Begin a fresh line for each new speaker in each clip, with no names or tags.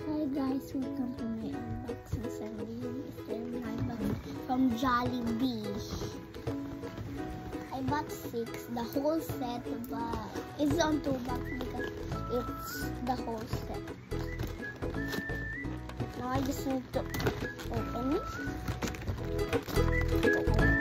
Hi guys, welcome to my unboxing ceremony. I bought from Jollibee. I bought 6, the whole set, but it's on 2 bucks because it's the whole set. Now I just need to open it. 1, 2, 3, 4,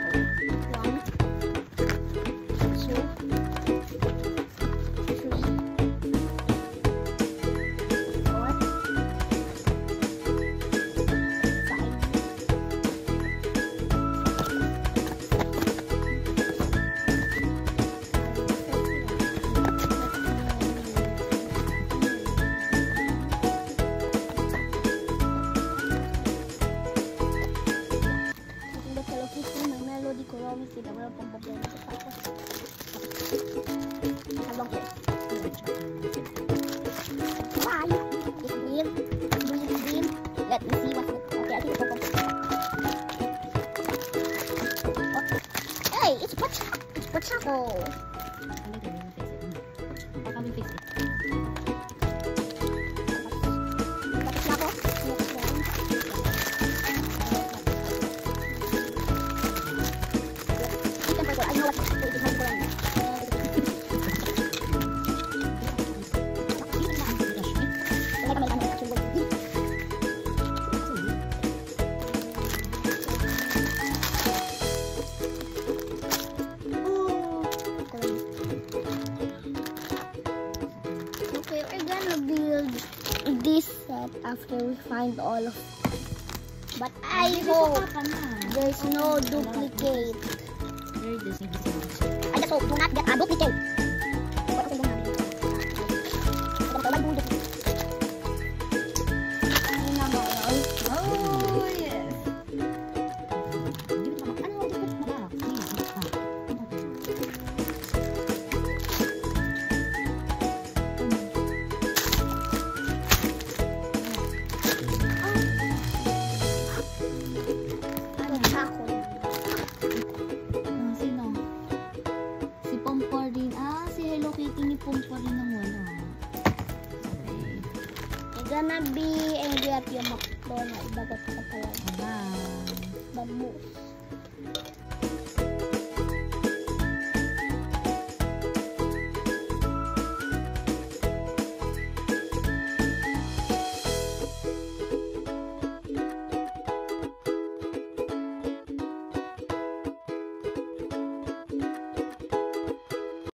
kita wala pang problema sa tapos. Habang ko. Bye! It's green. Blue green. Let me see what's it. Okay, I think it's open. Hey! It's Pochako! It's Pochako! How can we fix it? This set after we find all of it. But I hope there's no duplicate. I just hope do not get a duplicate. Oh yes. Gonna be angry at yung McDonald's bagot ka talaga. Bamboo.